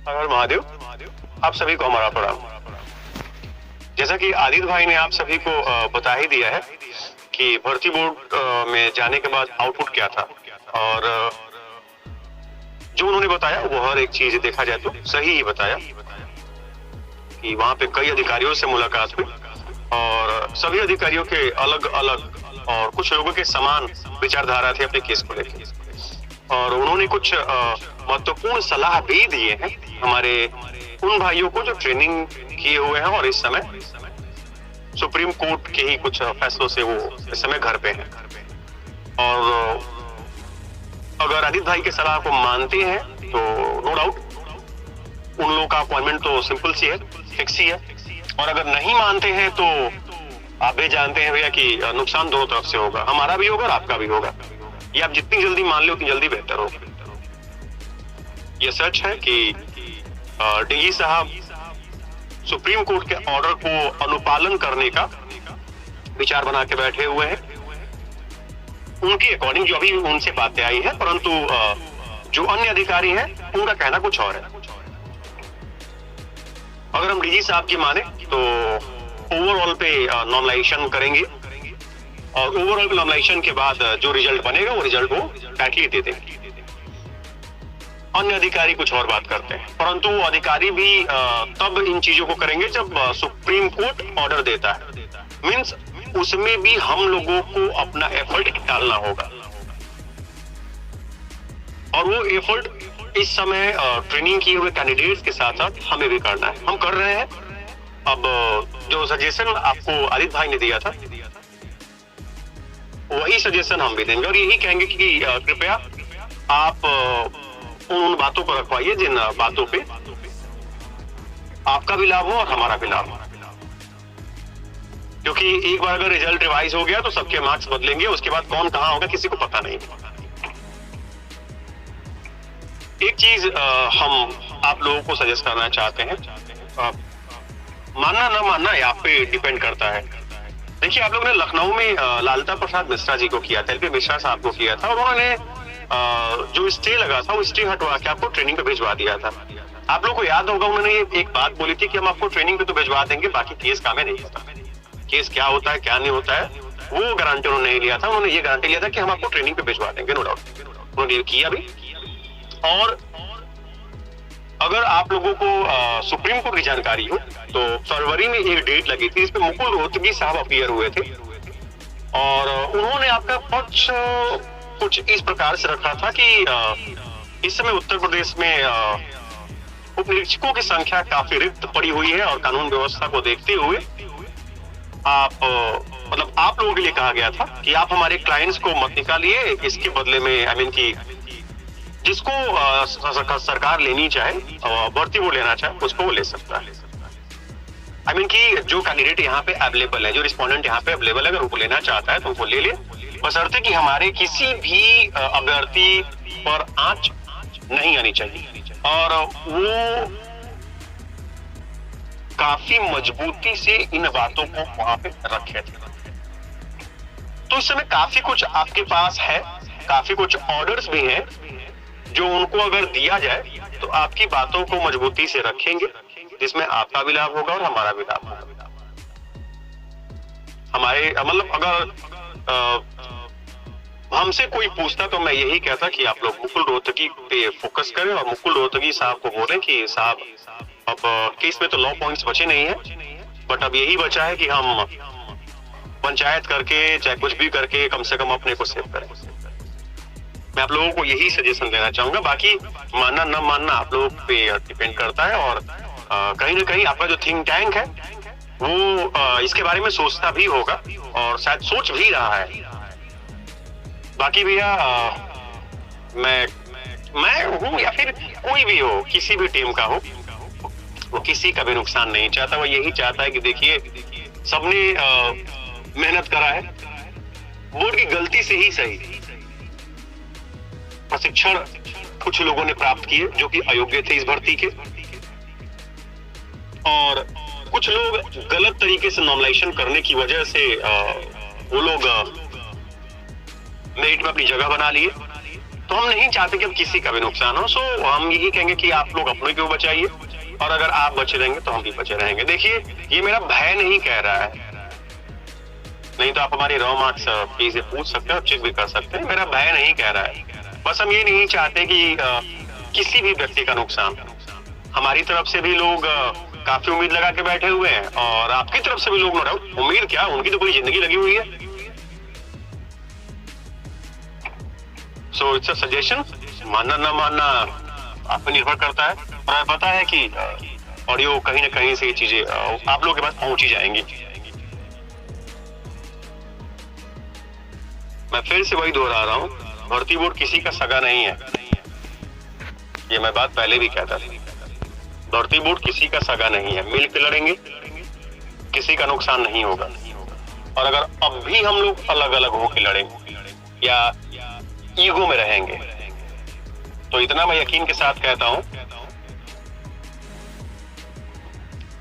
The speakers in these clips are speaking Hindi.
हर महादेव। आप सभी को हमारा प्रणाम। जैसा कि आदित्य भाई ने आप सभी को बता ही दिया है कि भर्ती बोर्ड में जाने के बाद आउटपुट क्या था, और जो उन्होंने बताया वो हर एक चीज देखा जाए तो सही ही बताया कि वहां पे कई अधिकारियों से मुलाकात हुई और सभी अधिकारियों के अलग अलग और कुछ लोगों के समान विचारधारा थे अपने केस को लेकर, और उन्होंने कुछ महत्वपूर्ण सलाह भी दिए हैं हमारे उन भाइयों को जो ट्रेनिंग किए हुए हैं और इस समय सुप्रीम कोर्ट के ही कुछ फैसलों से वो इस समय घर पे हैं। और अगर आदित्य भाई के सलाह को मानते हैं तो नो डाउट उन लोगों का अपॉइंटमेंट तो सिंपल सी है, फिक्स ही है, और अगर नहीं मानते हैं तो आप भी जानते हैं भैया कि नुकसान दोनों तरफ से होगा, हमारा भी होगा और आपका भी होगा। ये आप जितनी जल्दी मान लो उतनी जल्दी बेहतर होगा। ये सच है कि डीजी साहब सुप्रीम कोर्ट के ऑर्डर को अनुपालन करने का विचार बना के बैठे हुए हैं, उनके अकॉर्डिंग जो अभी उनसे बातें आई हैं, परंतु जो अन्य अधिकारी हैं उनका कहना कुछ और है। अगर हम डीजी साहब की माने तो ओवरऑल पे नॉर्मलाइजेशन करेंगे और ओवरऑल नॉर्मलाइजेशन के बाद जो रिजल्ट बनेगा वो रिजल्ट को टाइटली दे देंगे। अन्य अधिकारी कुछ और बात करते हैं, परंतु वो अधिकारी भी तब इन चीजों को करेंगे जब सुप्रीम कोर्ट ऑर्डर देता है। मींस उसमें भी हम लोगों को अपना एफर्ट डालना होगा, और वो एफर्ट इस समय ट्रेनिंग किए हुए कैंडिडेट्स के साथ साथ हमें भी करना है। हम कर रहे हैं। अब जो सजेशन आपको आदित्य भाई ने दिया था वही सजेशन हम भी देंगे, और यही कहेंगे कि कृपया आप उन बातों पर रखवाइए जिन बातों पे आपका भी लाभ हो और हमारा भी लाभ हो, क्योंकि एक बार अगर रिजल्ट रिवाइज हो गया तो सबके मार्क्स बदलेंगे, उसके बाद कौन कहां होगा किसी को पता नहीं। एक चीज हम आप लोगों को सजेस्ट करना चाहते हैं, मानना ना मानना ये आप पे डिपेंड करता है। देखिए, आप लोगों ने लखनऊ में लालता प्रसाद मिश्रा जी को किया था, एलपी मिश्रा साहब को किया था, और उन्होंने जो स्टे लगा था वो स्टे हटवा के आपको ट्रेनिंग पे भिजवा दिया था। आप लोगों को याद होगा उन्होंने एक बात बोली थी कि हम आपको ट्रेनिंग पे तो भिजवा देंगे, बाकी केस का हमें नहीं पता, केस क्या होता है क्या नहीं होता है वो गारंटी उन्होंने नहीं लिया था। उन्होंने ये गारंटी लिया था कि हम आपको ट्रेनिंग पे भिजवा देंगे, नो डाउट उन्होंने ये किया भी। और अगर आप लोगों को सुप्रीम कोर्ट की जानकारी हो तो फरवरी में एक डेट लगी थी, इस पे मुकुल रोहतगी साहब अपीयर हुए थे, और उन्होंने आपका पक्ष कुछ इस प्रकार से रखा था कि इस समय उत्तर प्रदेश में उप निरीक्षकों की संख्या काफी रिक्त पड़ी हुई है, और कानून व्यवस्था को देखते हुए आप मतलब आप लोगों के लिए कहा गया था कि आप हमारे क्लाइंट्स को मत निकालिए, इसके बदले में आई मीन की जिसको सरकार लेनी चाहे, भर्ती वो लेना चाहे उसको वो ले सकता है। आई मीन की जो कैंडिडेट यहाँ पे अवेलेबल है, जो रिस्पोंडेंट यहाँ पे अवेलेबल है, अगर उनको लेना चाहता है तो उनको ले ले, बशर्ते कि हमारे किसी भी अभ्यर्थी पर आंच नहीं आनी चाहिए। और वो काफी मजबूती से इन बातों को वहां पे रखे थे। तो इस समय काफी कुछ आपके पास है, काफी कुछ ऑर्डर्स भी हैं जो उनको अगर दिया जाए तो आपकी बातों को मजबूती से रखेंगे, जिसमें आपका भी लाभ होगा और हमारा भी लाभ होगा। हमारे मतलब अगर हमसे कोई पूछता तो मैं यही कहता कि आप लोग मुकुल रोहतगी पे फोकस करें और मुकुल रोहतगी साहब को बोलें कि साहब अब केस में तो 9 पॉइंट्स बचे नहीं है, बट अब यही बचा है कि हम पंचायत करके चाहे कुछ भी करके कम से कम अपने को सेव करें। मैं आप लोगों को यही सजेशन देना चाहूंगा, बाकी मानना न मानना आप लोगों पे डिपेंड करता है। और कहीं ना कहीं आपका जो थिंक टैंक है वो इसके बारे में सोचता भी होगा और शायद सोच भी रहा है। बाकी भैया मैं हूँ या फिर कोई भी हो, किसी भी टीम का हो, वो किसी का भी नुकसान नहीं चाहता। वो यही चाहता है कि देखिए सबने मेहनत करा है, बोर्ड की गलती से ही सही प्रशिक्षण कुछ लोगों ने प्राप्त किए जो कि अयोग्य थे इस भर्ती के, और कुछ लोग गलत तरीके से नॉर्मलाइजेशन करने की वजह से वो लोग मेरिट में अपनी जगह बना लिए, तो हम नहीं चाहते कि अब किसी का भी नुकसान हो। सो हम यही कहेंगे कि आप लोग अपने को बचाइए, और अगर आप बचे रहेंगे तो हम भी बचे रहेंगे। देखिए, ये मेरा भय नहीं कह रहा है, नहीं तो आप हमारी रॉ मार्क्स फी से पूछ सकते हैं और चेक भी कर सकते हैं। मेरा भय नहीं कह रहा है, बस हम ये नहीं चाहते कि किसी भी व्यक्ति का नुकसान। हमारी तरफ से भी लोग काफी उम्मीद लगा के बैठे हुए हैं, और आपकी तरफ से भी लोग, नो डाउट, उम्मीद क्या, उनकी तो पूरी जिंदगी लगी हुई है। सो इट्स अ सजेशन, मानना ना मानना आप पे निर्भर करता है। और पता है कि ऑडियो कहीं ना कहीं से ये चीजें आप लोगों के पास पहुंची जाएंगी। मैं फिर से वही दोहरा रहा हूँ, भर्ती बोर्ड किसी का सगा नहीं है। ये मैं बात पहले भी कहता था, भर्ती बोर्ड किसी का सगा नहीं है। मिलकर लड़ेंगे, किसी का नुकसान नहीं होगा। और अगर अब भी हम लोग अलग अलग होकर लड़ेंगे या ईगो में रहेंगे, तो इतना मैं यकीन के साथ कहता हूं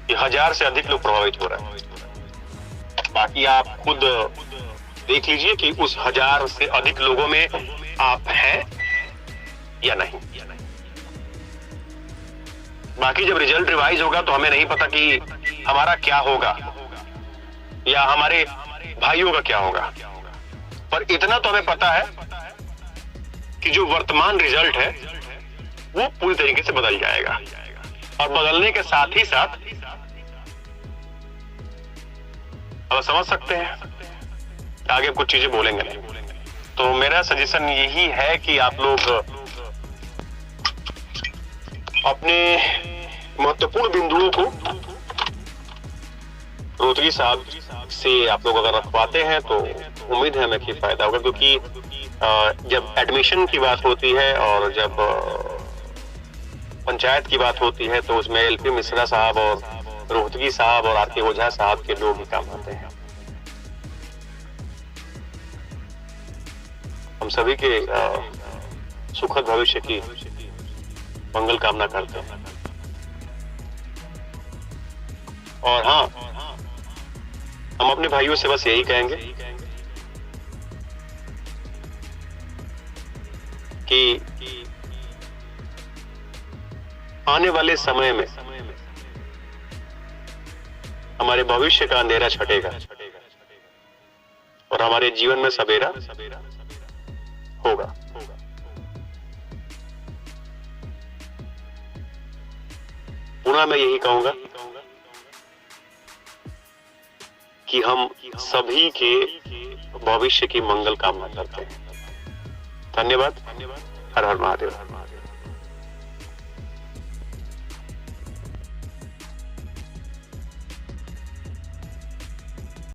कि 1000 से अधिक लोग प्रभावित हो रहे हैं। बाकी आप खुद देख लीजिए कि उस 1000 से अधिक लोगों में आप हैं या नहीं। बाकी जब रिजल्ट रिवाइज होगा तो हमें नहीं पता कि हमारा क्या होगा या हमारे भाइयों का क्या होगा, पर इतना तो हमें पता है कि जो वर्तमान रिजल्ट है वो पूरी तरीके से बदल जाएगा। और बदलने के साथ ही साथ अब समझ सकते हैं आगे कुछ चीजें बोलेंगे नहीं। तो मेरा सजेशन यही है कि आप लोग अपने महत्वपूर्ण बिंदुओं को रोहतगी साहब से आप लोग अगर रखवाते हैं तो उम्मीद है हमें कि फायदा होगा। क्योंकि जब एडमिशन की बात होती है और जब पंचायत की बात होती है तो उसमें एलपी मिश्रा साहब और रोहतगी साहब और आरके ओझा साहब के लोग ही काम आते हैं। हम सभी के सुखद भविष्य की मंगल कामना करते हैं। और हाँ, हम अपने भाइयों से बस यही कहेंगे कि आने वाले समय में हमारे भविष्य का अंधेरा छटेगा और हमारे जीवन में सवेरा होगा। पुनः मैं यही कहूंगा कि हम सभी के भविष्य की मंगल कामना करते हैं। धन्यवाद। हर हर महादेव।